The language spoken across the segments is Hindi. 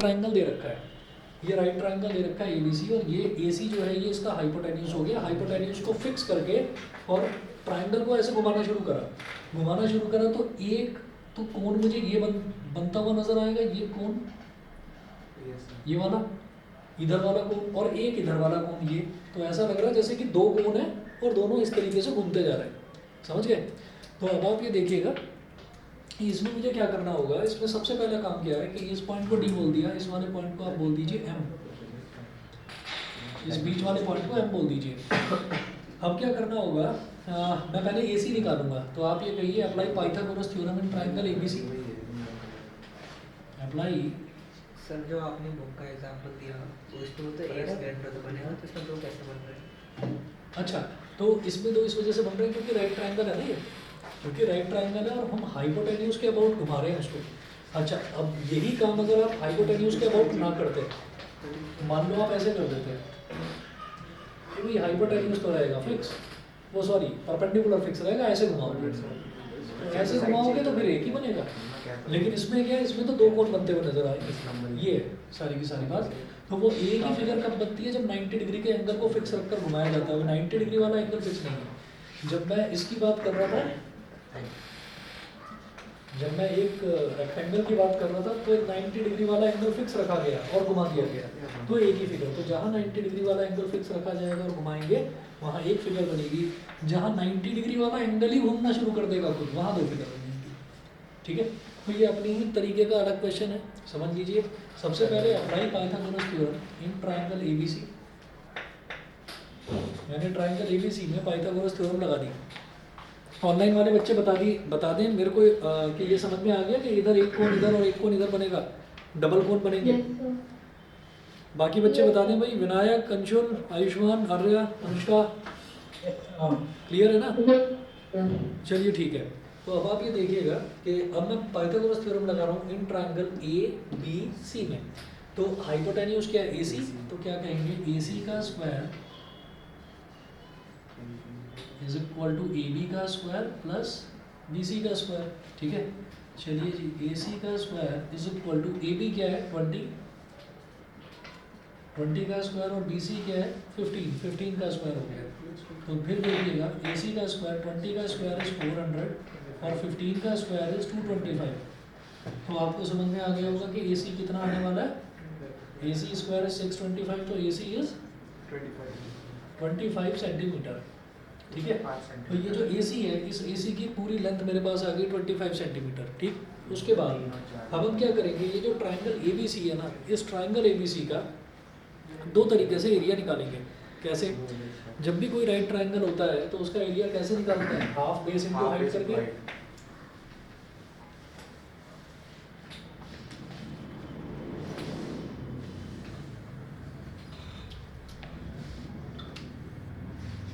ट्रायंगल दे रखा है, ये राइट ट्रायंगल दे रखा है ABC, और ये AC जो है ये इसका हाइपोटेन्यूज हो गया। हाइपोटेन्यूज को फिक्स करके और ट्रायंगल को ऐसे घुमाना शुरू करा तो एक तो कोण मुझे ये बनता हुआ नजर आएगा, ये कोण, ये वाला इधर वाला कोण और एक इधर वाला कोण, ये तो ऐसा लग रहा है जैसे कि दो कोण है और दोनों इस तरीके से घूमते जा रहे हैं, समझ गए। तो अब आप ये देखिएगा इसमें मुझे क्या करना होगा, इसमें सबसे पहला काम क्या है कि इस पॉइंट को D बोल दिया, इस वाले पॉइंट को आप बोल दीजिए M, इस बीच वाले पॉइंट को M बोल दीजिए। अब क्या करना होगा, मैं पहले AC निकालूंगा, तो आप ये कहिए apply Pythagoras theorem in triangle ABC। Apply sir जो आपने बुक का एग्जांपल दिया तो इसमें तो एक स्क्वायर तो बनेगा, तो इसमें दो कैसे बन रहे हैं? अच्छा, तो इसमें दो इस वजह से बन रहे हैं क्योंकि राइट ट्रायंगल है ना ये, क्योंकि राइट ट्रायंगल है और हम हाइपोटेन्यूज के अबाउट घुमा रहे हैं उसको। अच्छा, अब यही काम अगर आप हाइपोटेन्यूज के अबाउट ना करते, मान लो आप ऐसे कर देते कि भाई हाइपोटेन्यूज तो रहेगा फिक्स, वो सॉरी परपेंडिकुलर फिक्स रहेगा, ऐसे घुमाओगे, तो ऐसे घुमाओगे तो फिर एक ही बनेगा। लेकिन इसमें क्या है, इसमें तो दो कोण बनते हुए नजर आएंगे, ये सारी की सारी बात। तो वो एक ही फिगर कब बनती है, जब 90 डिग्री के एंगल को फिक्स रखकर घुमाया जाता है। 90 डिग्री वाला एंगल फिक्स नहीं है। जब मैं इसकी बात कर रहा था, जब मैं एक रेक्टेंगल की बात कर रहा था, तो एक 90 डिग्री वाला एंगल फिक्स रखा गया और घुमा दिया गया, तो एक ही फिगर। तो जहाँ 90 डिग्री वाला एंगल फिक्स रखा जाएगा और घुमाएंगे, वहाँ एक फिगर बनेगी। जहाँ 90 डिग्री वाला एंगल ही घूमना शुरू कर देगा खुद, वहाँ दो फिगर बनेगी। ठीक है, तो ये अपनी ही तरीके का अलग क्वेश्चन है, समझ लीजिए। सबसे पहले apply Pythagoras theorem in triangle ABC। मैंने ट्रायंगल ABC में पाइथागोरस थ्योरम लगा दी। ऑनलाइन वाले बच्चे बता दें मेरे को कि ये समझ में आ गया कि इधर एक कोण इधर और एक कोण इधर बनेगा, डबल कोण बनेंगे। बाकी बच्चे बता दें भाई, विनायक, अंशुल, आयुष्मान, आर्या, अनुष्का, क्लियर है ना? चलिए ठीक है। तो अब आप ये देखिएगा कि अब मैं पाइथागोरस थ्योरम लगा रहा हूँ इन ट्रायंगल ABC में। तो हाइपोटेन्यूज क्या है, AC, तो क्या कहेंगे, AC का square is equal to AB का स्क्वायर प्लस BC का स्क्वायर। ठीक है, चलिए जी, AC का square is equal to AB क्या है 20 का स्क्वायर और BC क्या है 15 का स्क्वायर हो गया। तो फिर देखिएगा AC का स्क्वायर 20 का स्क्वायर इज 400 और 15 का स्क्वायर इज 225। तो आपको समझ में आ गया होगा कि AC कितना आने वाला है, AC स्क्वायर इज 625, तो AC इज 25 सेंटीमीटर। ठीक है, तो ये जो AC है, इस AC की पूरी लेंथ मेरे पास आ गई 25 सेंटीमीटर। ठीक, उसके बाद अब हम क्या करेंगे, ये जो ट्रायंगल ABC है ना, इस ट्रायंगल ABC का दो तरीके से एरिया निकालेंगे। कैसे, जब भी कोई राइट ट्रायंगल होता है तो उसका एरिया कैसे निकालते हैं, हाफ बेस इनटू हाइट करके।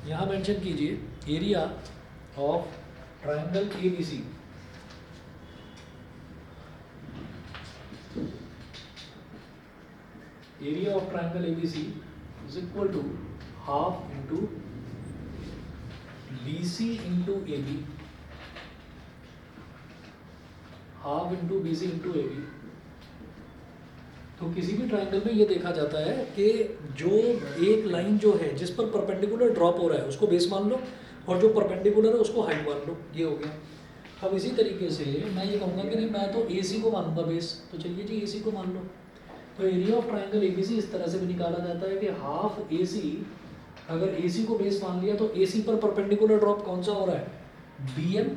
यहाँ मेंशन कीजिए area of triangle ABC। Area of triangle ABC is equal to half into BC into AB, half into BC into AB। तो किसी भी ट्रायंगल में ये देखा जाता है कि जो एक लाइन जो है जिस पर परपेंडिकुलर ड्रॉप हो रहा है उसको बेस मान लो, और जो परपेंडिकुलर है उसको हाइट मान लो, ये हो गया। अब इसी तरीके से मैं ये कहूँगा कि नहीं, मैं तो AC को मानूंगा बेस, तो चलिए जी AC को मान लो। तो एरिया ऑफ ट्रायंगल ABC इस तरह से भी निकाला जाता है कि हाफ AC, अगर AC को बेस मान लिया तो AC पर परपेंडिकुलर ड्रॉप कौन सा हो रहा है, BM,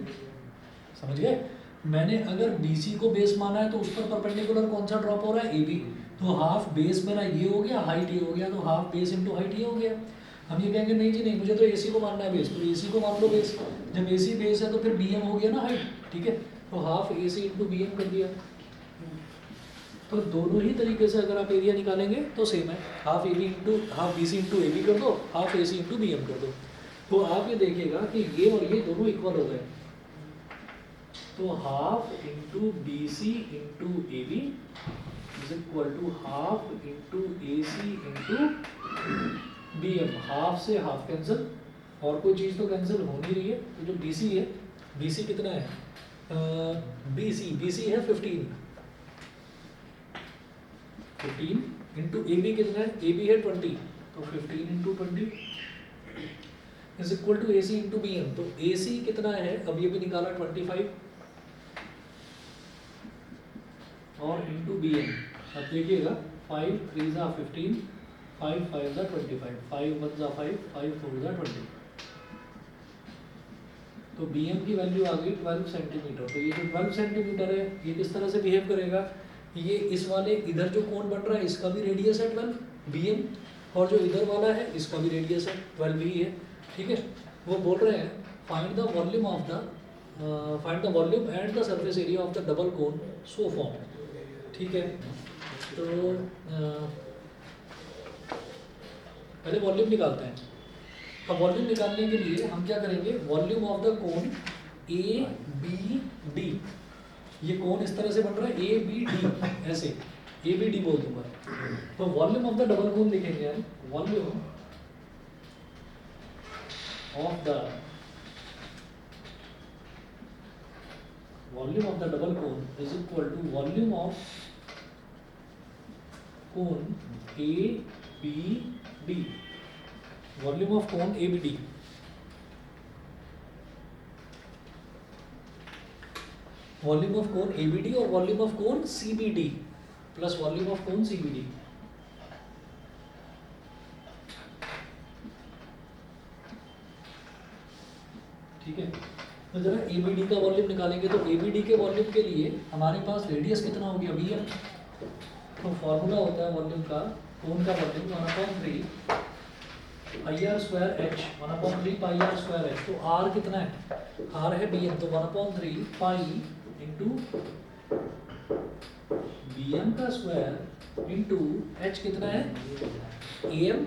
समझ गए। मैंने अगर BC को बेस माना है तो उस पर परपेंडिकुलर कौन सा ड्रॉप हो रहा है, AB। तो हाफ बेस मेरा ये हो गया, हाइट ये हो गया, तो हाफ बेस इंटू हाइट ये हो गया। हम ये कहेंगे नहीं जी नहीं, मुझे तो AC को मानना है बेस, तो AC को मान लो बेस। जब AC बेस है तो फिर BM हो गया ना हाइट। ठीक है, तो हाफ AC इंटू BM कर दिया। तो दोनों ही तरीके से अगर आप एरिया निकालेंगे तो सेम है, हाफ BC इंटू AB कर दो, हाफ AC इंटू BM कर दो। तो आप ये देखिएगा कि ये और ये दोनों इक्वल हो गए। तो half into BC into AB is equal to half into AC into BM। Half से हाफ कैंसिल, और कोई चीज़ तो कैंसिल हो नहीं रही है। तो जो BC है, BC कितना है, BC है 15, 15 इंटू ए बी कितना है, ए बी है 20, तो 15 into 20 is equal to A C into B M. तो ए सी कितना है, अब ये भी निकाला 25 और इंटू बी एम। अब देखिएगा 5 3 जा 15, 5 5 जा 25, 5 1 जा 5, 5 4 जा 20। तो बी एम की वैल्यू आ गई 12 सेंटीमीटर। तो ये जो 12 सेंटीमीटर है ये किस तरह से बिहेव करेगा, ये इस वाले इधर जो कोण बन रहा है इसका भी रेडियस है 12 बी एम, और जो इधर वाला है इसका भी रेडियस है 12 ही है। ठीक है, वो बोल रहे हैं find the volume of the find the volume and the surface area of the double cone so form. ठीक है, तो पहले वॉल्यूम निकालते हैं। अब वॉल्यूम निकालने के लिए हम क्या करेंगे, volume of the cone A B D, ये कोन इस तरह से बन रहा है ए बी डी, ऐसे ए बी डी बोल दूंगा। तो volume of the double cone लिखेंगे हम, volume of the double cone is equal to volume of cone A B D, volume of cone A B D. Volume of cone A B D और volume of cone C B D plus volume of cone C B D. ठीक है, तो जरा ए बी डी का वॉल्यूम निकालेंगे। तो ए बी डी के वॉल्यूम के लिए हमारे पास रेडियस कितना हो गया, बी एम। तो फॉर्मूला होता है वॉल्यूम का, कोन का volume 1/3 pi are square h, 1/3 pi are square h. तो आर कितना है, आर है बी एम, तो 1/3 पाई इंटू बी एम का स्क्वायर इंटू एच कितना है ए एम,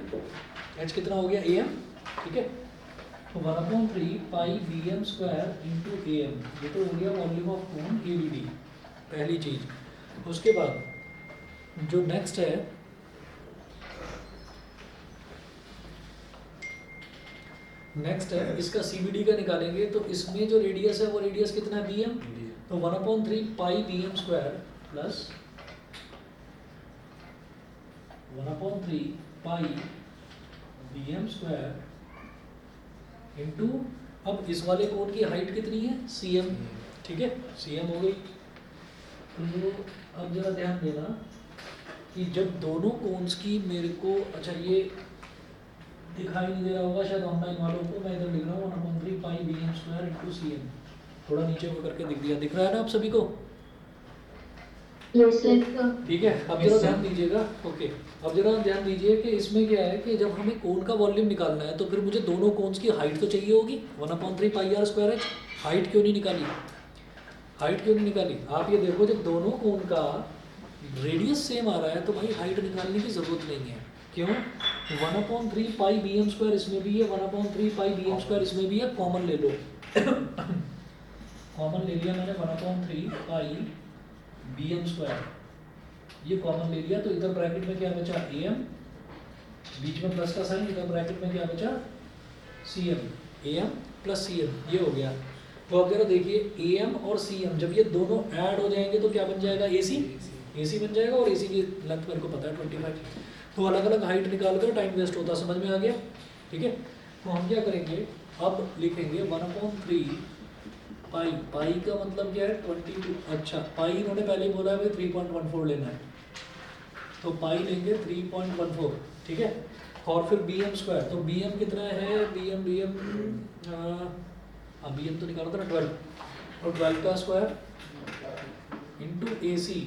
एच कितना हो गया ए एम। ठीक है, तो 1/3 pi B M square into A M, ये तो हो गया volume of cone A B D, पहली चीज। उसके बाद जो नेक्स्ट है, इसका सी बी डी का निकालेंगे। तो इसमें जो रेडियस है वो रेडियस कितना है बी एम, तो 1/3 pi B M square plus 1/3 pi B M square into, अब इस वाले कोण की हाइट कितनी है सी एम। ठीक है, सी एम हो गई। तो अब जरा ध्यान देना कि जब दोनों कोन्स की मेरे को, अच्छा ये दिखाई नहीं दे रहा होगा शायद ऑनलाइन वालों को, मैं इधर लिख रहा हूँ 1/3 pi B M square into C M, थोड़ा नीचे को करके दिख रहा है ना आप सभी को। ठीक है, अब जरा ध्यान दीजिएगा। ओके, अब जरा ध्यान दीजिए कि इसमें क्या है कि जब हमें कोन का वॉल्यूम निकालना है तो फिर मुझे दोनों कोन्स की हाइट तो चाहिए होगी। 1/3 pi are square H, height क्यों नहीं निकाली, आप ये देखो जब दोनों कोन का रेडियस सेम आ रहा है तो भाई हाइट निकालने की जरूरत नहीं है। क्यों, 1/3 पाई बी एम स्क्वायर इसमें भी है, 1/3 पाई बी एम स्क्वायर इसमें भी है, कॉमन ले लो। कॉमन ले लिया मैंने 1/3 पाई बी एम स्क्वायर, ये कॉमन ले लिया। तो इधर ब्रैकेट में क्या बचा ए एम, बीच में प्लस का साइन, इधर ब्रैकेट में क्या बचा C M, A M plus C M, ये हो गया। तो अब जरा देखिए ए एम और सी एम जब ये दोनों ऐड हो जाएंगे तो क्या बन जाएगा, ए सी बन जाएगा। और ए सी की लेंथ मेरे को पता है 25। तो अलग अलग हाइट निकाल कर टाइम वेस्ट होता, समझ में आ गया। ठीक है, तो हम क्या करेंगे, अब लिखेंगे 1/3 पाई, पाई का मतलब क्या है 22। अच्छा, पाई इन्होंने पहले ही बोला है भाई 3.14 लेना है, तो पाई लेंगे 3.14। ठीक है, और फिर बी एम स्क्वायर, तो बी एम कितना है, बी एम तो निकाला था ना 12, और 12 का स्क्वायर इंटू ए सी।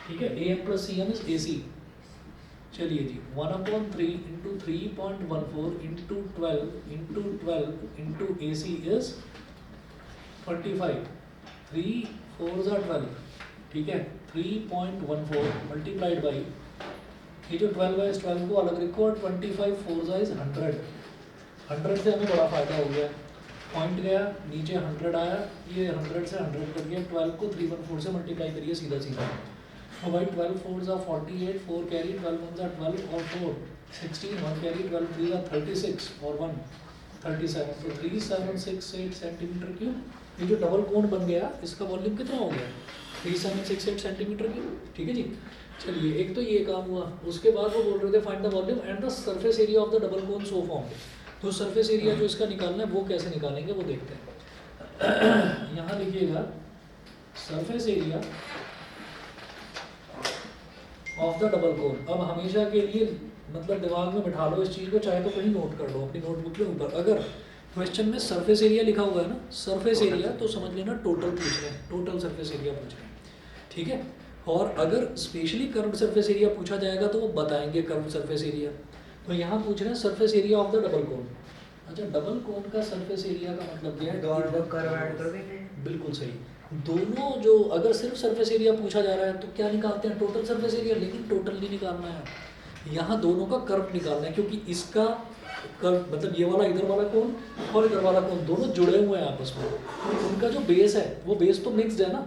ठीक है, A M plus C M is A C. चलिए जी, 1/3 into 3.14 into 12 into A C is 45, 3 4 जा 12। ठीक है, 3.14 मल्टीप्लाइड बाई, ये जो 12 है इस 12 को अलग रखो, और 25 4 जा इज 100। 100 से हमें बड़ा फायदा हो गया, पॉइंट गया नीचे 100 आया, ये 100 से 100 कर गया, 12 को 314 से मल्टीप्लाई करिए सीधा सीधा। तो भाई 12 4 जा 48, 4 कैरी, 12 1 जा 12 और 4 16, 1 कैरी, 12 3 जा 36 और 1 37। तो 3768 सेंटीमीटर क्यूब। ये जो डबल कोन बन गया इसका वॉल्यूम कितना हो गया, 3768 सेंटीमीटर क्यूब। ठीक है जी, चलिए, एक तो ये काम हुआ, उसके बाद वो बोल रहे थे find the volume and the surface area of the double cone so formed. तो सरफेस एरिया जो इसका निकालना है वो कैसे निकालेंगे वो देखते हैं। यहाँ लिखिएगा surface area of the double cone. अब हमेशा के लिए मतलब दिमाग में बिठा लो इस चीज़ को, चाहे तो कहीं नोट कर लो अपनी नोटबुक के ऊपर। अगर क्वेश्चन में सरफेस एरिया लिखा हुआ है ना, सरफेस एरिया, तो समझ लेना टोटल पूछ रहे हैं, टोटल सरफेस एरिया पूछ रहे हैं, ठीक है। और अगर स्पेशली कर्व्ड सरफेस एरिया पूछा जाएगा तो वो बताएंगे कर्व्ड सरफेस एरिया। तो यहाँ पूछ रहे हैं surface area of the double cone. अच्छा, डबल कोन का सरफेस एरिया का मतलब क्या है? दोनों कर्व ऐड कर देंगे। बिल्कुल सही। दोनों जो, अगर सिर्फ सरफेस एरिया पूछा जा रहा है तो क्या निकालते हैं? Total surface area. लेकिन टोटल नहीं निकालना है, यहाँ दोनों का कर्व निकालना है, क्योंकि इसका कर्व मतलब ये वाला इधर वाला कोन और इधर वाला कोन दोनों जुड़े हुए हैं आपस में। तो उनका जो बेस है वो बेस तो मिक्स्ड है ना,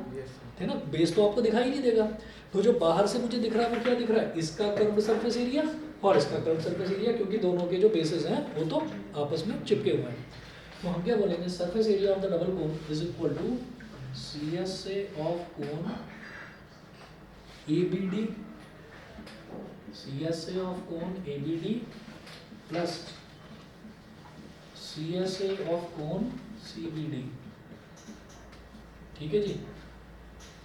है ना, बेस तो आपको दिखाई नहीं देगा। तो जो बाहर से मुझे दिख रहा है वो क्या दिख रहा है? इसका कर्व्ड सरफेस एरिया और इसका कर्व्ड सरफेस एरिया, क्योंकि दोनों के जो बेसेस हैं वो तो आपस में चिपके हुए हैं। तो हम क्या बोलेंगे? Surface area of the double cone is equal to CSA of cone ABD, CSA of cone ABD plus CSA of cone CBD। ठीक है जी।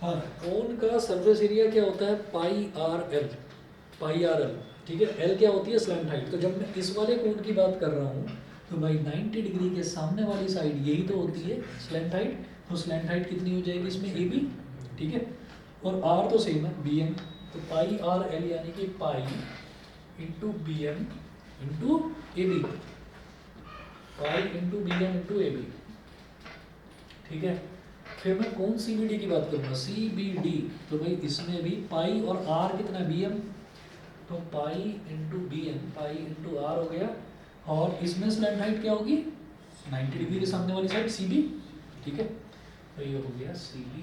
हाँ, कोन का सरफेस एरिया क्या होता है? पाई आर एल, ठीक है। एल क्या होती है? Slant height. तो जब मैं इस वाले कोन की बात कर रहा हूँ तो भाई 90 डिग्री के सामने वाली साइड यही तो होती है स्लैंट हाइट। तो स्लैंट हाइट कितनी हो जाएगी इसमें? AB, ठीक है। और आर तो सेम है BM। तो पाई आर एल यानी कि पाई इंटू BM इंटू AB, पाई इंटू BM इंटू AB, ठीक है। फिर मैं कौन CBD की बात करूँगा? CBD। तो भाई इसमें भी पाई और आर कितना है? BM। तो pi into BM, pi into r हो गया। और इसमें स्लैंट हाइट क्या होगी? 90 डिग्री के सामने वाली साइड CB, ठीक है। तो ये हो गया CB।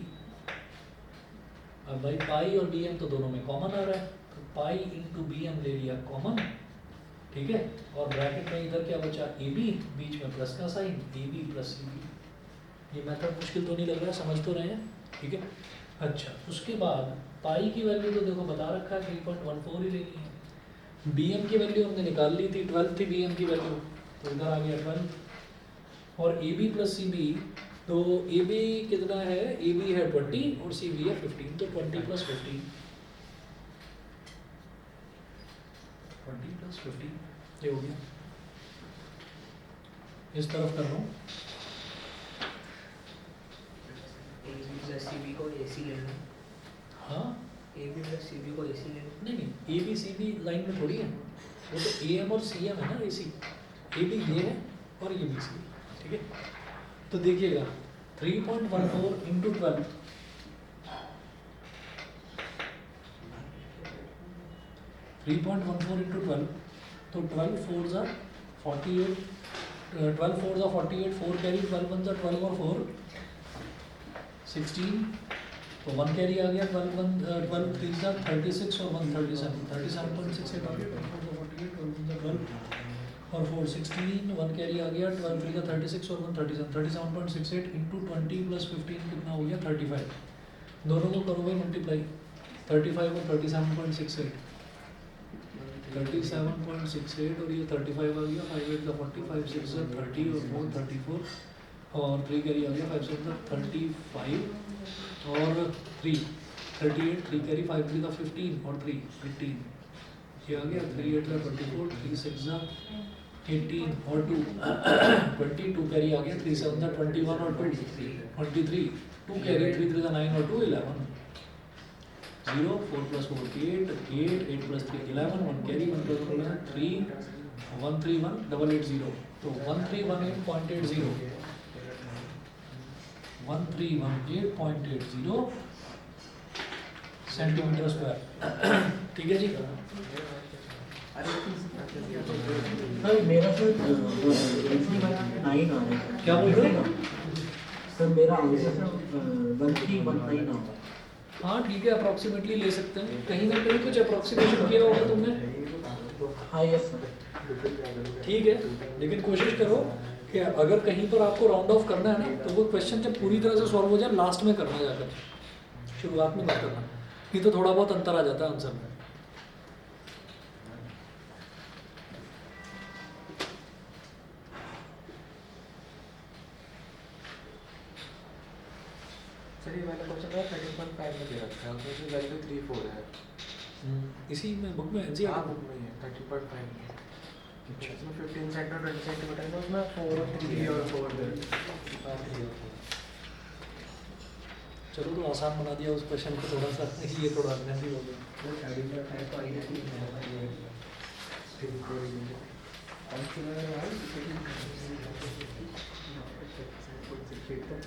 अब भाई पाई और BM तो दोनों में कॉमन आ रहा है, तो पाई इंटू BM ले लिया कॉमन, ठीक है। और ब्रैकेट में इधर क्या बचा? AB, बीच में प्लस का साइन, AB प्लस CB। ये मेथड मुश्किल तो नहीं लग रहा है, समझ तो रहे हैं, ठीक है। अच्छा, उसके बाद पाई की वैल्यू तो देखो बता रखा है 3.14 ही लेनी है। BM की वैल्यू हमने निकाल ली थी, 12 थी BM की वैल्यू, तो इधर आ गया 12। और AB प्लस CB, तो AB कितना है? AB है 20 और CB है 15, तो 20 प्लस 15, 20 प्लस 15 ये हो गया। इस तरफ कर रहा हूँ। AB प्लस CB को AC ले लो। हाँ, AB प्लस CB को AC ले लो। नहीं AB CB लाइन में थोड़ी है, वो तो AM और CM है ना। AC AB ये है और ये BC, ठीक है। तो देखिएगा 3.14 इंटू 12, 3.14 इंटू 12, तो 12 4 ज़ा 48, 12 4 ज़ा 48, 4 कैरी, 12 1 ज़ा 12 और 4 16, तो 1 कैरी आ गया, 12 3 ज़ा 36 और 1 37, 37.68 आ गया, 48, 12 और 4 16, 1 कैरी आ गया, 12 3 ज़ा 36 और 1 37, 37.68 इंटू 20 प्लस 15 कितना हो गया? 35। दोनों को करो भाई मल्टीप्लाई, 35 और 37.68, 37.68 और ये 35 आ गया, 5 8 का 40, 5 6 का 30 और 4 34 और 3 कैरी आ गया, 5 7 का 35 और 3 38, 3 कैरी, 5 3 का 15 और 3 18, ये आ गया 3 8 का 24, 3 6 का 18 और 2 22 कैरी आ गया, 3 7 का 21 और 2 23, 2 कैरी, 3 3 का 9 और 2 11, 0 4 plus 4 8 8 plus 3 11, 1 carry, 1 plus 1 3 1 3 1 880, तो 1318.80, 1318.80 सेंटीमीटर स्क्वायर, ठीक है जी। सर मेरा सर 9 आ रहा है। क्या बोल रहे हो? सर मेरा आंसर सर 1319 आ रहा है। हाँ ठीक है, अप्रॉक्सीमेटली ले सकते हैं, कहीं ना कहीं कुछ अप्रॉक्सीमेशन किया होगा तुमने। हाँ यस सर। ठीक है, लेकिन कोशिश करो कि अगर कहीं पर आपको राउंड ऑफ करना है ना, तो वो क्वेश्चन जब पूरी तरह से सॉल्व हो जाए लास्ट में करना, जाकर शुरुआत में मत करना। नहीं तो थोड़ा बहुत अंतर आ जाता है आंसर में। चलिए मैंने क्वेश्चन है 13.5 में दे रखा है उसमें से वैल्यू 3 4 है। इसी में बुक में एनसीईआरटी हाँ बुक में ही है 13.5 में। इसमें 15 सेंटीमीटर 20 सेंटीमीटर है उसमें 4 और 3 और 4 है। चलो तो आसान बना दिया उस क्वेश्चन को थोड़ा सा, ये थोड़ा लेंथी हो गया। तो 13.5 तो आइडिया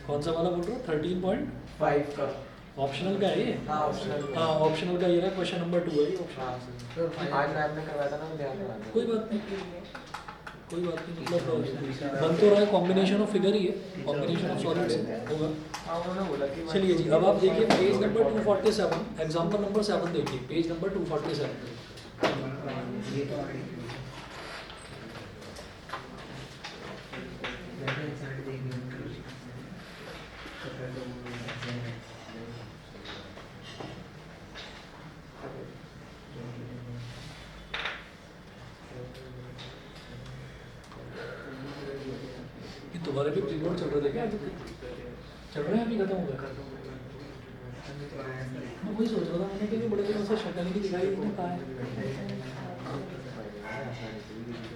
कौन सा वाला बोल रहे हो? 13.5 का ऑप्शनल का है ये? हाँ ऑप्शनल हाँ ऑप्शनल का ये रहा, क्वेश्चन नंबर 2 है ये ऑप्शनल। हाँ सर आज मैम ने करवाया था ना ध्यान में रखना। कोई बात नहीं, कोई बात नहीं, मतलब बन तो रहा है, कॉम्बिनेशन ऑफ फिगर ही है, कॉम्बिनेशन ऑफ सॉलिड्स होगा। हाँ उन्होंने बोला कि चलिए जी, अब आप देखिए पेज नंबर 247, एग्जाम्पल नंबर 7 देखिए, पेज नंबर 247। ये तो साइड देंगे ये तुम्हारे भी प्रीबोर्ड चल रहे थे क्या? अभी चल रहे हैं, अभी खत्म हो गए? मैं वही सोच रहा था, मैंने कि बड़े दिनों से शक्ल नहीं दिखाई, इन्होंने कहा है।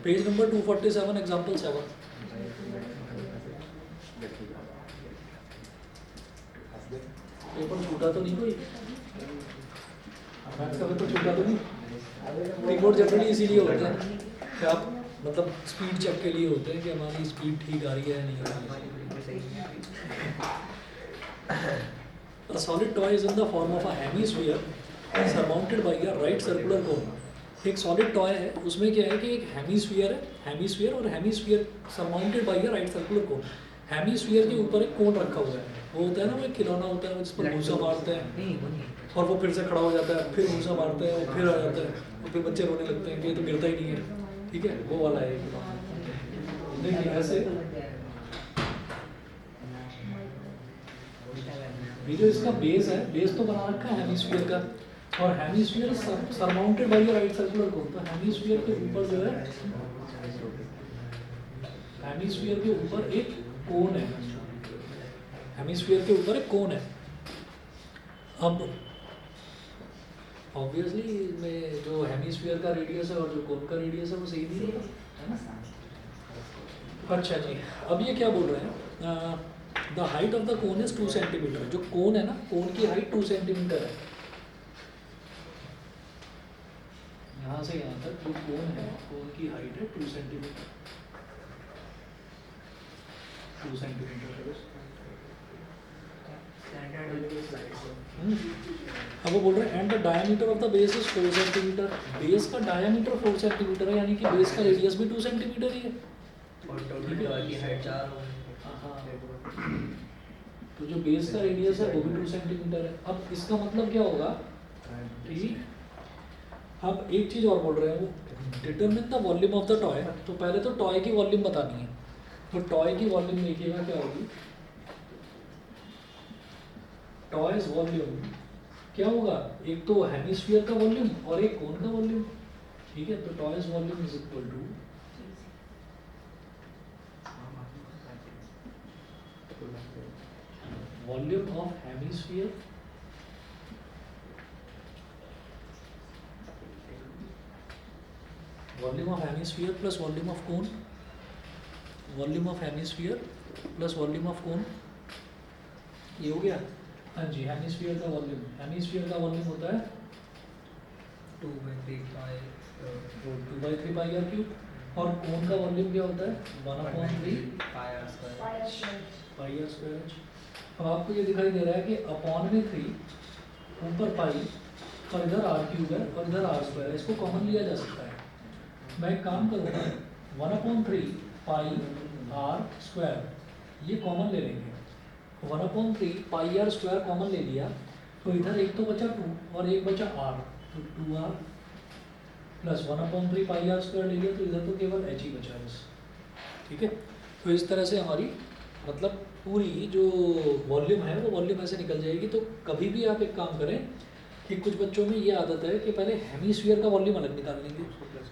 Page number 247, example 7। पेपर छूटा तो नहीं कोई? मैथ्स का पेपर छूटा तो नहीं? प्रीबोर्ड जनरली इसीलिए होते हैं कि आप मतलब स्पीड चेक के लिए होते हैं कि हमारी स्पीड ठीक आ रही है या नहीं आ रही है। A solid toy is in the form of a hemisphere surmounted by a right circular cone. एक सॉलिड टॉय है, उसमें क्या है कि एक हेमीस्फीयर है, हेमीस्फीयर और हेमीस्फीयर सरमाउंटेड बाय अ राइट सर्कुलर कोन। हेमीस्फीयर के ऊपर एक कोन रखा हुआ है, वो होता है ना, वो एक खिलौना होता है जिस पर भूसा मारते हैं नहीं वो नहीं और वो फिर से खड़ा हो जाता है, फिर भूसा मारते हैं, वो फिर आ जाता है, और फिर बच्चे रोने लगते हैं कि ये तो गिरता ही नहीं है। ठीक है, वो वाला है। देखिए ऐसे ये जो इसका बेस है, बेस तो बना रखा है हेमीस्फीयर का, और hemisphere surmounted bye right circular cone. तो हेमीस्फीयर के ऊपर जो है, हेमीस्फीयर के ऊपर एक कोन है, हेमीस्फीयर के ऊपर एक कोन है। अब ऑब्वियसली में जो हेमीस्फीयर का रेडियस है और जो कोन का रेडियस है वो सेम ही है ना। अच्छा जी, अब ये क्या बोल रहे हैं? The height of the cone is 2 centimetre. जो कोन है ना, कोन की हाइट 2 सेंटीमीटर है। यहाँ से यहाँ तक जो कोन है, कोन की हाइट है 2 सेंटीमीटर। 2 सेंटीमीटर। अब वो बोल रहे हैं and the diameter of the base is 4 centimetre. Base का डायमीटर 4 सेंटीमीटर है, यानी कि बेस का रेडियस भी 2 सेंटीमीटर ही है। और टोटल टॉय की हाइट 4 होगी। तो जो बेस का रेडियस है वो भी 2 सेंटीमीटर है। अब इसका मतलब क्या होगा कि अब एक चीज और बोल रहे हैं, वो determine the volume of the toy. तो पहले तो टॉय की वॉल्यूम बतानी है, तो टॉय की वॉल्यूम देखिएगा क्या होगी। टॉयज वॉल्यूम क्या होगा, एक तो हेमिस्फीयर का वॉल्यूम और एक कोन का वॉल्यूम। ठीक है, तो toy's volume is equal to volume of hemisphere volume of hemisphere plus volume of cone, volume of hemisphere plus volume of cone. ये हो गया। हाँ जी, हेमिस्फीयर का वॉल्यूम, हेमिस्फीयर का वॉल्यूम होता है 2/3 पाई आर क्यूब, और कोन का वॉल्यूम क्या होता है 1/3 pi are square. Pi are square. अब आपको ये दिखाई दे रहा है कि अपॉन में 3 ऊपर पाई और इधर आर क्यूब है और इधर आर स्क्वायर है, इसको कॉमन लिया जा सकता है। मैं एक काम करूँगा, 1/3 पाई आर स्क्वायर ये कॉमन ले लेंगे। 1/3 पाई आर स्क्वायर कॉमन ले लिया, तो इधर एक तो बचा 2 और एक बचा आर, तो 2r plus 1/3 pi are square ले लिया, तो इधर तो केवल h ही बचा बस। ठीक है, तो इस तरह से हमारी मतलब पूरी जो वॉल्यूम है वो वॉल्यूम ऐसे निकल जाएगी। तो कभी भी आप एक काम करें, कि कुछ बच्चों में ये आदत है कि पहले हेमीस्फीयर का वॉल्यूम अलग निकाल लेंगे,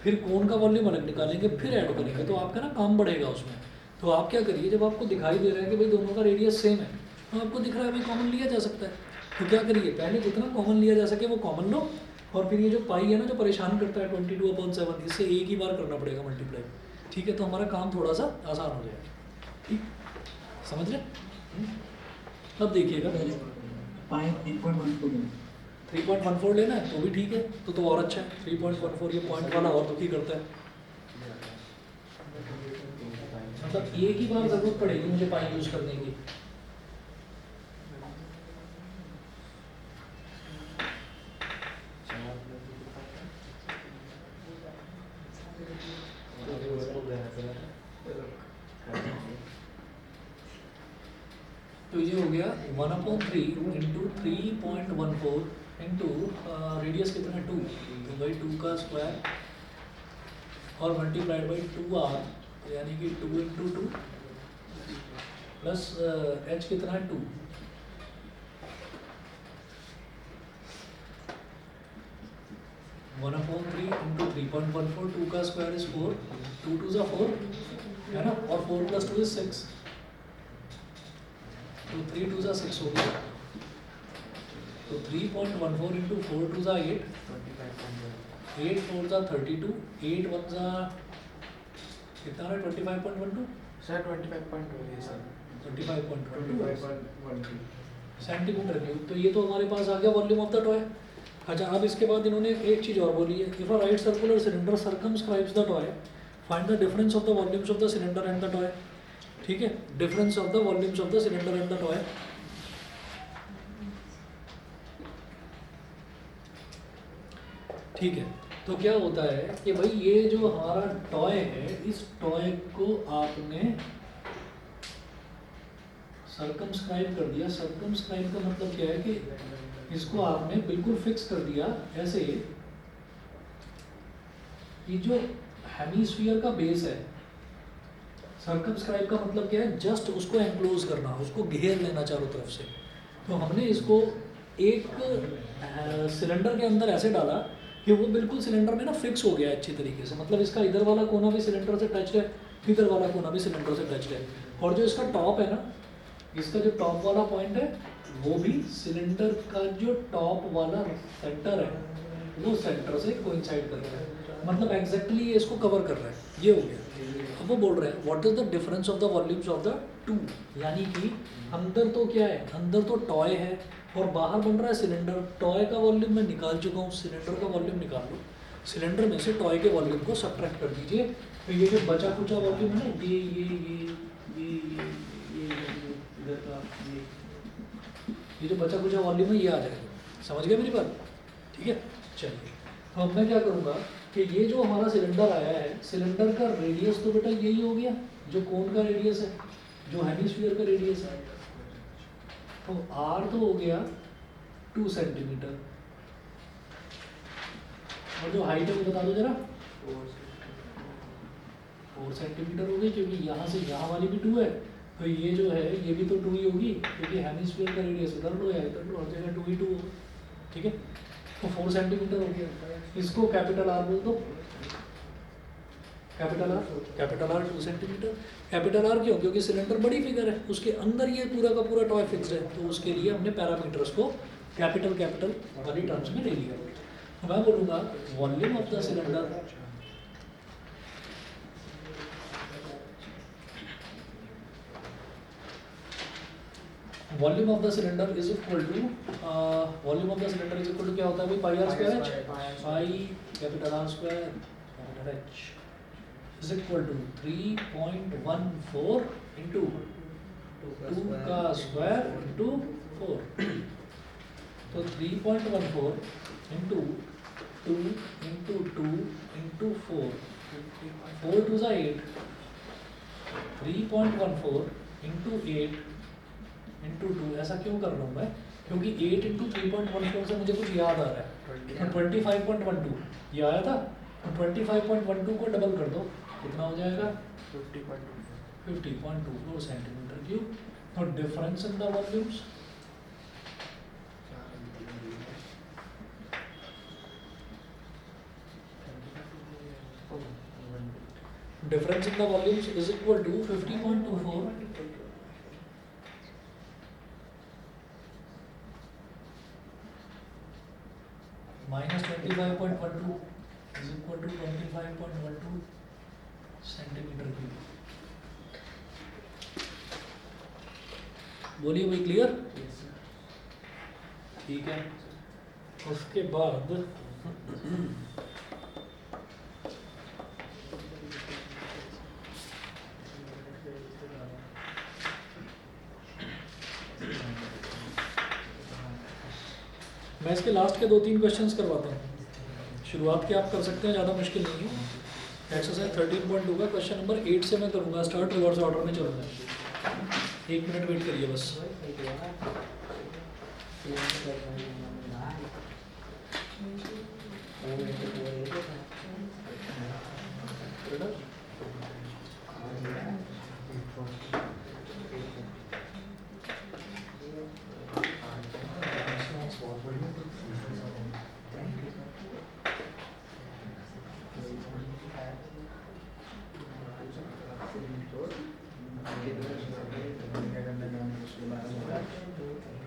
फिर कोन का वॉल्यूम अलग निकालेंगे, फिर ऐड करेंगे, तो आपका ना काम बढ़ेगा उसमें। तो आप क्या करिए, जब आपको दिखाई दे रहा है कि भाई दोनों का रेडियस सेम है, तो आपको दिख रहा है भाई कॉमन लिया जा सकता है, तो क्या करिए, पहले जितना कॉमन लिया जा सके वो कॉमन लो, और फिर ये जो पाई है ना जो परेशान करता है 22/7, इससे एक ही बार करना पड़ेगा मल्टीप्लाई, ठीक है, तो हमारा काम थोड़ा सा आसान हो जाएगा। ठीक, समझ रहे? अब देखिएगा पाई 3.14 3.14 लेना है तो भी ठीक है, तो और अच्छा है। 3.14 ये पॉइंट वाला और दुखी करता है, मतलब एक ही बार जरूरत पड़ेगी मुझे पाई यूज करने की। तो ये हो गया 1/3 इंटू 3.14 इंटू रेडियस कितना 2, तो भाई 2 का स्क्वायर और मल्टीप्लाइड बाई 2r, यानी कि 2 इंटू 2 प्लस h कितना है 2, वन अपॉन 3 इंटू 3.14, 2 का स्क्वायर इज 4, 2 2 ज़ा 4 है ना, और 4 प्लस 2 इज 6, तो 3 2 ज़ा 6 हो गया, तो 3.14 इंटू 4 2 ज़ा 8, 8 4 ज़ा 32, 8 1 ज़ा कितना है 25.12, सर 25.2 सर 25.12 सेंटीमीटर क्यूब। तो ये तो हमारे पास आ गया वॉल्यूम ऑफ द टॉय। अच्छा, अब इसके बाद इन्होंने एक चीज़ और बोली है, if a right circular cylinder circumscribes the toy, find the difference of the volumes of the cylinder and the toy. ठीक है, difference of the volumes of the cylinder and the toy. ठीक है, तो क्या होता है कि भाई ये जो हमारा टॉय है, इस टॉय को आपने सर्कमस्क्राइब कर दिया। सर्कमस्क्राइब का मतलब क्या है कि इसको आपने बिल्कुल फिक्स कर दिया ऐसे कि जो हेमीस्फीयर का बेस है, सर्कमस्क्राइब का मतलब क्या है, जस्ट उसको एंक्लोज करना, उसको घेर लेना चारों तरफ से। तो हमने इसको एक सिलेंडर के अंदर ऐसे डाला कि वो बिल्कुल सिलेंडर में ना फिक्स हो गया अच्छी तरीके से, मतलब इसका इधर वाला कोना भी सिलेंडर से टच है, इधर वाला कोना भी सिलेंडर से टच है, और जो इसका टॉप है ना, इसका जो टॉप वाला पॉइंट है वो भी सिलेंडर का जो टॉप वाला सेंटर है वो सेंटर से कोइंसाइड कर रहा है, मतलब एग्जैक्टली ये इसको कवर कर रहा है। ये हो गया। अब वो बोल रहे हैं what is the difference of the volumes of the two, यानी कि अंदर तो क्या है, अंदर तो टॉय है और बाहर बन रहा है सिलेंडर। टॉय का वॉल्यूम मैं निकाल चुका हूँ, सिलेंडर का वॉल्यूम निकाल लो। सिलेंडर में से टॉय के वॉल्यूम को सब्ट्रैक्ट कर दीजिए, तो ये जो बचा कुचा वॉल्यूम है ना, इधर का ये जो बचा कुचा वॉल्यूम है ये आ जाएगा। समझ गए मेरी बात? ठीक है, चलिए तो अब मैं क्या करूँगा कि ये जो हमारा सिलेंडर आया है, सिलेंडर का रेडियस तो बेटा यही हो गया जो कोन का रेडियस है, जो हेमिस्फीयर का रेडियस है। तो आर तो हो गया 2 सेंटीमीटर, और जो हाइट है वो बता दो जरा, 4 सेंटीमीटर हो गई, क्योंकि यहाँ से यहाँ वाली भी 2 है, तो ये जो है ये भी तो 2 ही होगी, क्योंकि हेमिस्फीयर का रेडियस इधर लो या इधर लो, हर जगह 2 ही 2 होगा। ठीक है, तो 4 सेंटीमीटर हो गया। इसको कैपिटल आर बोल दो, capital R 2 centimetre. Capital R क्यों? क्योंकि सिलेंडर बड़ी फिगर है, उसके अंदर ये पूरा का पूरा टॉय फिक्स्ड है, तो उसके लिए हमने पैरामीटर्स को कैपिटल वाली टर्म्स में ले लिया। तो मैं बोलूँगा volume of the cylinder volume of the cylinder is equal to क्या होता है भाई, pi are square H, pi capital R square capital H is equal to 3.14 into 2 का स्क्वायर इंटू 4। तो 3.14 इंटू 2 इंटू 2 इंटू 4, 4 2 ज़ा 8, 3.14 इंटू 8 इंटू 2। ऐसा क्यों कर रहा हूँ मैं? क्योंकि 8 इंटू 3.14 से मुझे कुछ याद आ रहा है, तो 25.12 ये आया था, तो 25.12 को डबल कर दो, कितना हो जाएगा 50.24 सेंटीमीटर क्यूब। तो difference in the volumes Difference in the volumes is equal to 50.24 minus 25.12 is equal to 25.12 centimetre cube. बोलिए भाई, क्लियर? ठीक है. उसके बाद मैं इसके लास्ट के 2-3 क्वेश्चंस करवाता हूँ. शुरुआत के आप कर सकते हैं, ज़्यादा मुश्किल नहीं है. एक्सरसाइज 13.2 का क्वेश्चन नंबर 8 से मैं करूँगा स्टार्ट, रिवर्स ऑर्डर में चलूँगा. 1 मिनट वेट करिए बस.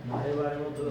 हमारे बारे में तो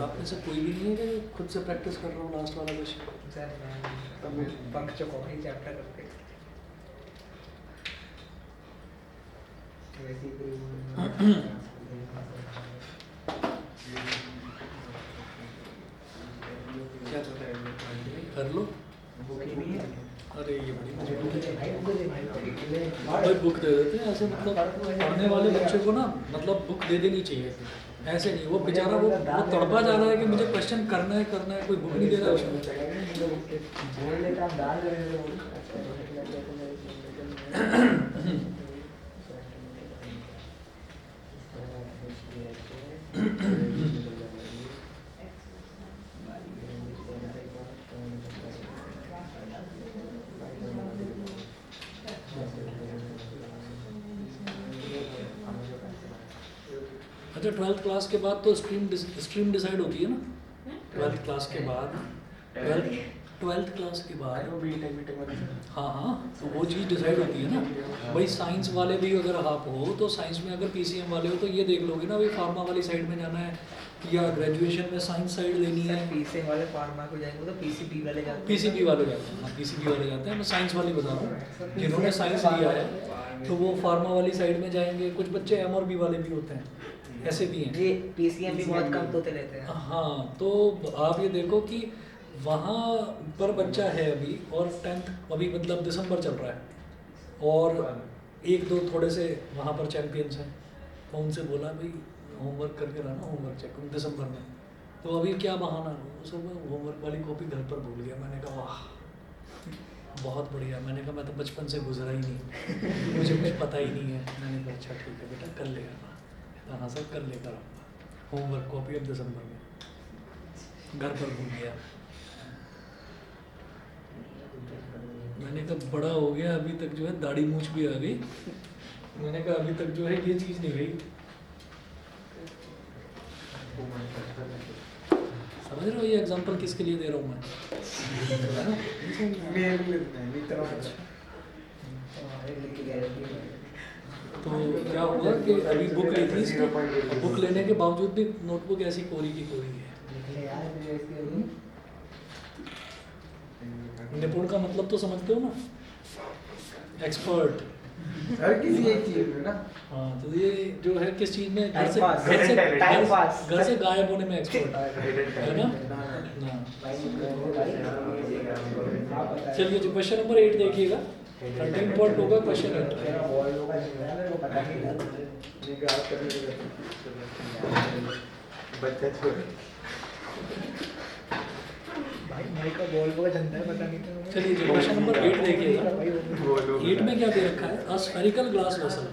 आप में से कोई भी नहीं है कि खुद से प्रैक्टिस कर रहा हूँ लास्ट वाला क्वेश्चन? सर मैं पक चुका हूँ चैप्टर करके. वैसे ही क्या कर लो. अरे ये बड़ी भाई बुक दे देते हैं ऐसे, मतलब पढ़ने वाले बच्चे को ना मतलब बुक दे देनी चाहिए. ऐसे नहीं, वो बेचारा वो तड़पा जा रहा है कि मुझे क्वेश्चन करना है, कोई बुक नहीं दे रहा है उसको. अच्छा, 12th क्लास के बाद तो स्ट्रीम डिसाइड होती है ना. 12th क्लास के बाद 12th क्लास के I बाद know B.Tech वाले हाँ, तो वो चीज़ डिसाइड होती है ना भाई। साइंस वाले भी अगर आप हो तो साइंस में अगर PCM वाले हो तो ये देख लोगे ना भाई फार्मा वाली साइड में जाना है या ग्रेजुएशन में साइंस साइड लेनी है। पीसीएम वाले फार्मा को जाएंगे तो पीसीबी वाले जाते हैं। PCB वाले जाते हैं, हाँ PCB वाले जाते हैं। मैं साइंस वाली बता रहा हूँ, जिन्होंने साइंस लिया है तो वो फार्मा वाली साइड में जाएंगे। कुछ बच्चे M और B वाले भी होते हैं, ऐसे भी हैं। ये पीसीएम भी बहुत कम तोते लेते हैं। हाँ, तो आप ये देखो कि वहाँ पर बच्चा है अभी और 10th अभी मतलब दिसंबर चल रहा है और एक दो थोड़े से वहाँ पर चैंपियंस हैं, तो उनसे बोला भाई होमवर्क करके रहना, होमवर्क चेक दिसंबर में। तो अभी क्या बहाना, वो सब होमवर्क वाली कॉपी घर पर भूल गया। मैंने कहा वाह बहुत बढ़िया। मैंने कहा मैं तो बचपन से गुजरा ही नहीं, मुझे कुछ पता ही नहीं है। मैंने कहा अच्छा ठीक है बेटा कर लेगा ना। हाँ सर कर लेकर आऊँगा होमवर्क कॉपी अब दिसंबर में। घर पर भूल गया। मैंने कहा बड़ा हो गया अभी तक जो है दाढ़ी मूछ भी आ गई। मैंने कहा अभी तक जो है ये चीज़ नहीं गई। समझ रहे हो ये एग्जांपल किसके लिए दे रहा हूँ मैं, है ना? तो क्या हुआ कि अभी बुक ली थी इसने, बुक लेने के बावजूद भी नोटबुक ऐसी कोरी की कोरी है। निपुण का मतलब तो समझते हो ना, एक्सपर्ट। हर किसी एक चीज में ना। हाँ, तो ये जो है किस चीज़ में घर से टाइम पास घर से गायब होने में एक्सपर्ट है ना। चलिए जो क्वेश्चन नंबर 8 देखिएगा, 13 पॉइंट होगा क्वेश्चन 8। बच्चा छोड़ भाई का बॉल को जनता है पता नहीं था। चलिए जो क्वेश्चन नंबर 8 देखिएगा, 8 में क्या दे रखा है, a spherical glass vessel.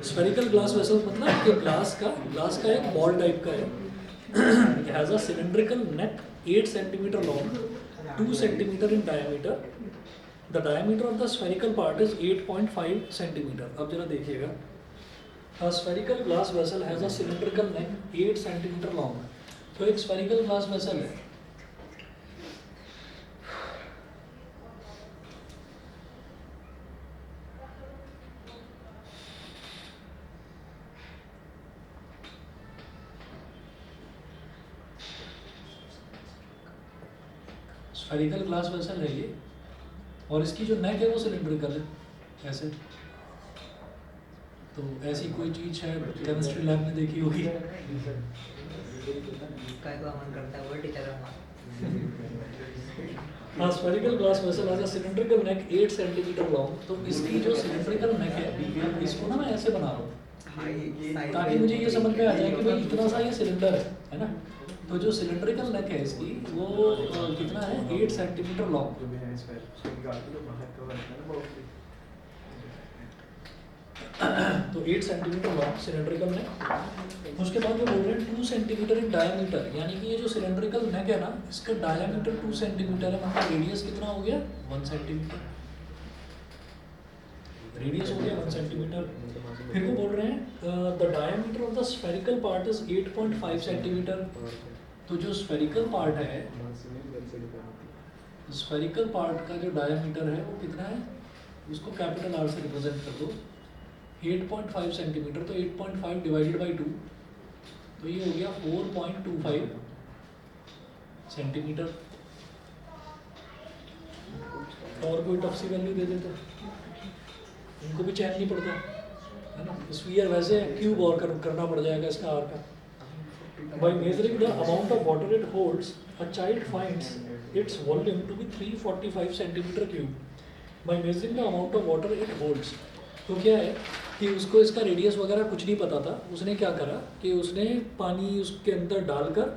Spherical glass vessel मतलब कि ग्लास का एक बॉल टाइप का है। It has a cylindrical neck 8 centimeter long, 2 centimeter in diameter. The diameter of the spherical part is 8.5 centimeter. अब जरा देखिएगा, a spherical glass vessel has a cylindrical neck 8 centimeter long. तो एक spherical glass vessel है। स्फेरिकल ग्लास वेसल है ये, और इसकी जो नेक है वो सिलिंड्रिकल है ऐसे। तो ऐसी कोई चीज़ शायद केमिस्ट्री लैब में देखी होगी। काय को मन करता है वो टीचर हाँ, spherical glass vessel has a cylindrical neck 8 centimetre long. तो इसकी जो सिलिंड्रिकल नेक है इसको ना मैं ऐसे बना रहा हूँ ताकि मुझे ये समझ में आ जाए कि भाई इतना सा ये सिलेंडर है ना। तो जो सिलिंड्रिकल नेक है इसकी वो कितना है, 8 सेंटीमीटर लॉन्ग। तो 8 सेंटीमीटर लॉन्ग सिलिंड्रिकल नेक। उसके बाद वो बोल रहे हैं 2 सेंटीमीटर इन डायमीटर, यानी कि ये जो सिलिंड्रिकल नेक है ना इसका डायमीटर 2 सेंटीमीटर है। मतलब रेडियस कितना हो गया, 1 सेंटीमीटर। रेडियस हो गया 1 सेंटीमीटर। फिर वो बोल रहे हैं the diameter of the spherical part is 8.5 centimetre. तो जो स्फेरिकल पार्ट है, स्फेरिकल पार्ट का जो डायमीटर है वो कितना है, उसको कैपिटल आर से रिप्रेजेंट कर दो, 8.5 सेंटीमीटर। तो 8.5 डिवाइडेड बाई 2, तो ये हो गया 4.25 सेंटीमीटर। और कोई टफ सी वैल्यू दे देते, उनको भी चैन नहीं पड़ता है ना। स्फीयर वैसे क्यूब और करना पड़ जाएगा इसका आर का। By measuring the amount of water it holds, a child finds its volume to be 345 centimeter cube. By measuring the amount of water it holds, तो क्या है कि उसको इसका रेडियस वगैरह कुछ नहीं पता था। उसने क्या करा कि उसने पानी उसके अंदर डालकर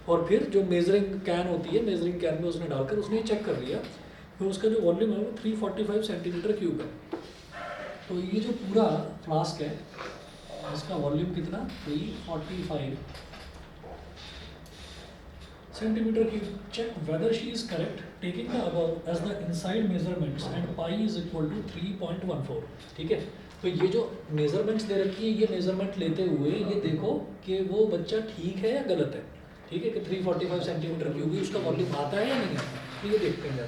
और फिर जो मेजरिंग कैन होती है, मेजरिंग कैन में उसने डालकर उसने चेक कर लिया, तो उसका जो वॉल्यूम है वो 345 सेंटीमीटर क्यूब है। तो ये जो पूरा फ्लास्क है इसका वॉल्यूम कितना, 345 centimetre cube. Check whether she is correct taking the above as the inside measurements and pi is equal to 3.14। ठीक है, तो ये जो मेजरमेंट्स दे रखी है ये मेजरमेंट लेते हुए ये देखो कि वो बच्चा ठीक है या गलत है। ठीक है कि 345 सेंटीमीटर क्यूब ही उसका वॉल्यूम आता है या नहीं है। तो ये देखते हैं जरा।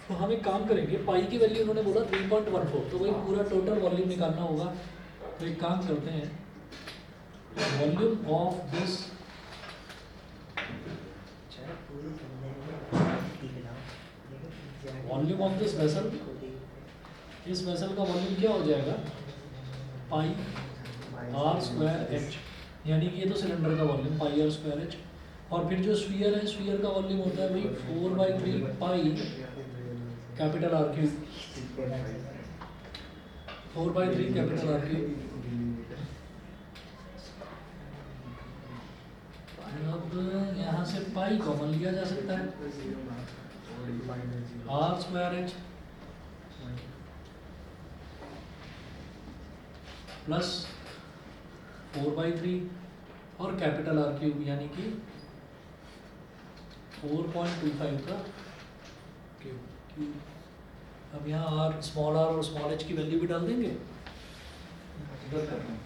तो हम एक काम करेंगे, पाई की वैल्यू उन्होंने बोला 3.14, तो भाई पूरा टोटल वॉल्यूम निकालना होगा। तो एक काम करते हैं, volume of this, volume of this vessel, इस वेसल का वॉल्यूम क्या हो जाएगा, पाई आर स्क्वायर एच, यानी कि ये तो सिलेंडर का volume pi are square h. और फिर जो स्फीयर है, स्फीयर का वॉल्यूम होता है भाई 4/3 पाई capital are cube, 4/3 capital R cube. अब यहाँ से पाई कॉमन लिया जा सकता है, आर स्क्वायर एच प्लस 4/3 और कैपिटल आर क्यूब यानी कि 4.25 का क्यूब। अब यहाँ आर, स्मॉल आर और स्मॉल एच की वैल्यू भी डाल देंगे। इधर करना है।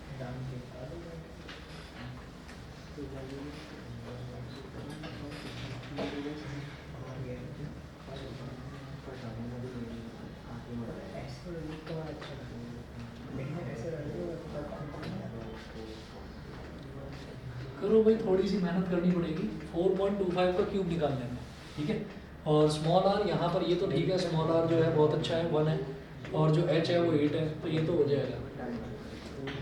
करो भाई, थोड़ी सी मेहनत करनी पड़ेगी। 4.25 का क्यूब निकालने में, ठीक है। और स्मॉल आर यहाँ पर ये तो ठीक है, स्मॉल आर जो है बहुत अच्छा है, 1 है, और जो एच है वो 8 है, तो ये तो हो जाएगा।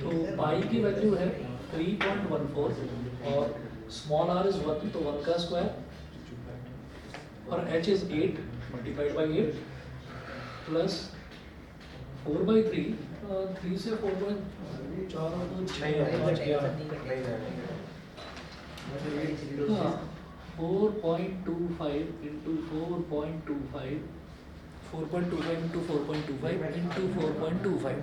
तो पाई की वैल्यू है 3.14 और स्मॉल आर इज 1, तो 1 का स्क्वायर, और H is 8 multiplied by 8 plus 4/3, 3 से 4.4 और 2 6 हाँ, 4.25 into 4.25, 4.25 into 4.25 into 4.25।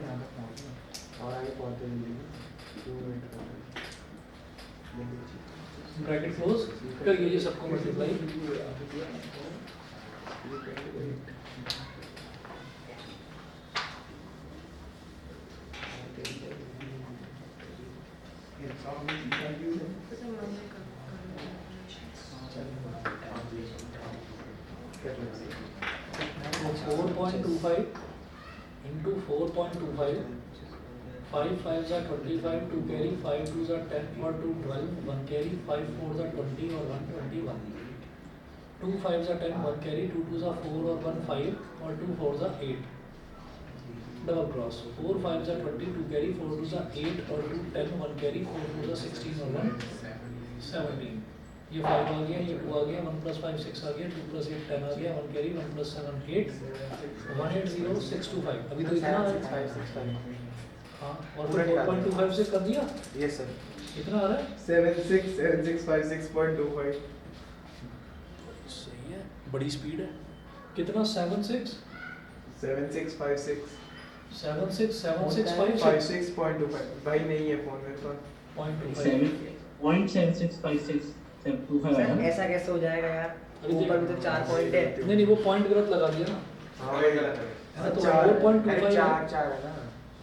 Bracket close करिए, ये सबको multiply. So 4.25 into 4.25, 5 5s are 25, 2 carry, 5 2s are 10 or 2 12, 1 carry, 5 4s are 20 or 1 21, 2 5s are 10, 1 carry, 2 2s are 4 or 1 5 or 2 4s are 8, double cross, 4 5s are 20, 2 carry, 4 2s are 8 or 2 10, 1 carry, 4 2s are 16 or 1 17। ये 5 आ गया, ये 2 आ गया, 1 + 5 6 आ गया, 2 + 8 10 आ गया, 1 कैरी, 1 + 7 8, 180 625। अभी तो इतना है। हाँ, और 4.25 से कर दिया। Yes sir. कितना आ रहा है? 7656 सही है, बड़ी स्पीड है। कितना? 76 7656 76 56.25। भाई नहीं है फोन में तो 0.7656 सर ऐसा कैसे हो जाएगा यार, ऊपर भी तो 4 पॉइंट है। नहीं, वो पॉइंट गलत लगा दिया ना। हाँ ये गलत है। तो 4.25 4 है ना,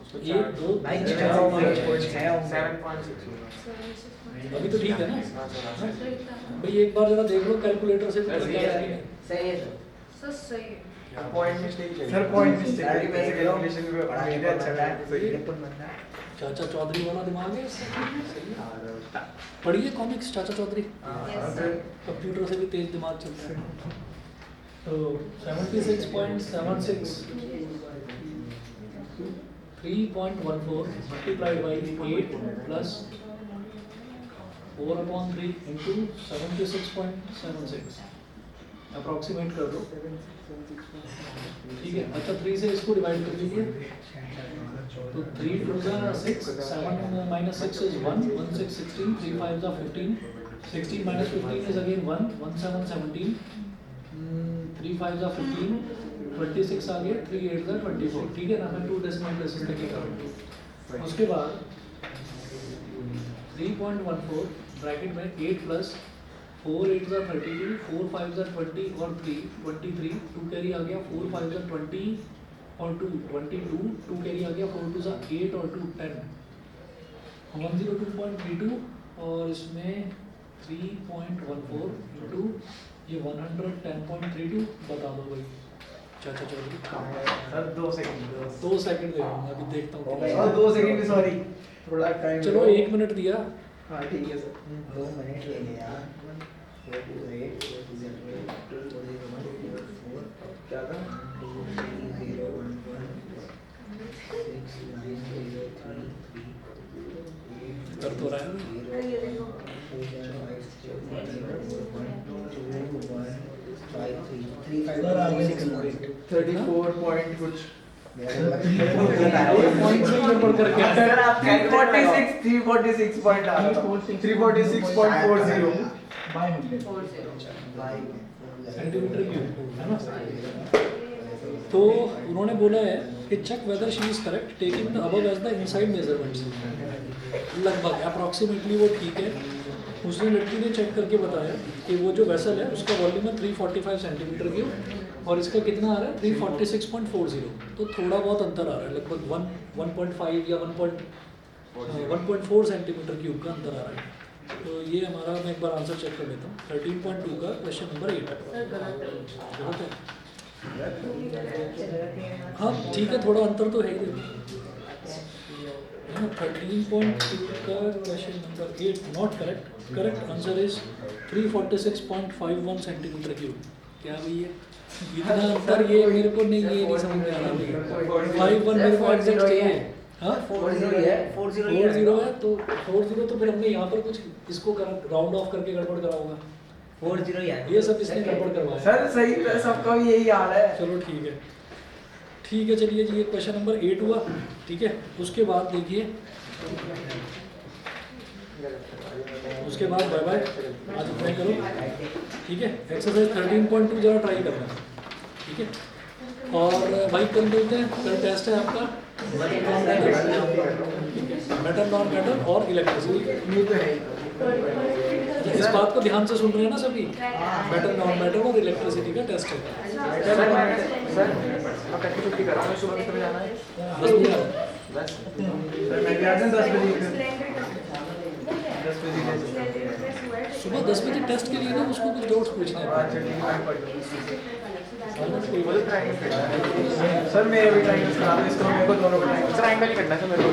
उसको 1 2 भाई 3 6 4 होंगे, 5 6 होंगे। 7.6 अभी तो ठीक है ना। हाँ भाई एक बार जरा देख लो कैलकुलेटर से भी सही क्या है है। सही है सर। सर सही है। पॉइंट मिस्टेक है सर पॉइंट मिस्टेक अरे है, वैसे कैलकुलेशन में बड़ा मेरे अच्छा है, सही है। बिल्कुल बनता है। चाचा चौधरी वाला दिमाग है इससे। सही है। पढ़िए कॉमिक्स चाचा चौधरी, कंप्यूटर से भी तेज दिमाग चलता है। तो 76.76 3.14 multiplied by 8 plus 4/3 into 76.76 approximate कर दो। ठीक है, अच्छा 3 से इसको डिवाइड कर दीजिए। तो 3 2 6, 7 - 6 is 1, 1 6 16, 3 5 are 15, 16 - 15 is again 1, 1 7 17, 3 5 are 15, 26 आ गया, 3 8 are 24। ठीक है ना, मैं 2 डेसिमल प्लेसेस लेके करूँगा। उसके बाद 3.14 ब्रैकेट में 8 प्लस 4 8 are 32, 4 5 are 20 और 3 23, 2 कैरी आ गया, 4 5 are 20 और 2 22, 2 कैरी आ गया, 4 2 are 8 और 2 10, 102.32 और इसमें 3.14 इंटू ये 110.32 बता दो भाई चाचा चौधरी। सर 2 सेकंड 2 सेकंड दे दूंगा अभी देखता हूँ कितना। सर 2 सेकंड सॉरी थोड़ा टाइम चलो 1 मिनट दिया। हाँ ठीक है सर 2 मिनट ले लिया 4 2 8 4 2 0 8 4 0 1 4 क्या था 2 3 0 1 1 6 9 0 3 3 कर तो रहा है 34 पॉइंट कुछ गड़बड़ करके आया। सर आप 346 पॉइंट आ रहा था 346.40 बाय 100 सेंटीमीटर क्यूब है ना। तो उन्होंने बोला है कि check whether she is correct taking the above as the inside measurements. लगभग अप्रॉक्सीमेटली वो ठीक है। उसने लड़की ने चेक करके बताया कि वो जो वेसल है उसका वॉल्यूम है 345 सेंटीमीटर क्यूब और इसका कितना आ रहा है 346.40। तो थोड़ा बहुत अंतर आ रहा है, लगभग 1.5 या 1.4 सेंटीमीटर क्यूब का अंतर आ रहा है। तो ये हमारा, मैं एक बार आंसर चेक कर लेता हूँ। 13.2 का क्वेश्चन नंबर 8 गलत है। हाँ ठीक है, थोड़ा अंतर तो है ही। 13.2 का question number 8 not correct. Correct answer is 346.51 centimetre cube. क्या भैया इतना अंतर, ये मेरे को नहीं, ये नहीं समझ में आ रहा भैया। 51 मेरे को एग्जैक्ट चाहिए। हाँ 40 है 40 है तो 40 तो फिर हमने यहाँ पर कुछ इसको राउंड ऑफ करके गड़बड़ करा होगा। 40 ही है ये सब इसने गड़बड़ करवाया। सर सही है, सबका भी यही हाल है चलो ठीक है, ठीक है। चलिए जी, ये क्वेश्चन नंबर 8 हुआ, ठीक है। उसके बाद देखिए, उसके बाद बाय बाय, आज इतना ही करो, ठीक है। एक्सरसाइज 13.2 जरा ट्राई करना, ठीक है। और भाई कल मिलते हैं, कल टेस्ट है आपका मेटल नॉन मेटल और इलेक्ट्रिसिटी। ये तो है ही। इस बात को ध्यान से सुन रहे हैं ना सभी, मेटल नॉन मेटल और इलेक्ट्रिसिटी का टेस्ट है। सर मैं कल छुट्टी कर रहा हूँ, सुबह कितने बजे आना है 10 बजे आओ। 10 सर मैं भी आ जाऊँ 10 बजे 10 बजे सुबह 10 बजे टेस्ट के लिए ना उसको कुछ डाउट्स पूछने हैं। अच्छा ठीक है मैं पढ़ लूँ कोई सर मेरे भी ट्राइंगल्स करा दो इसको, मेरे को दोनों को ट्राइंगल ही करना है सर मेरे को।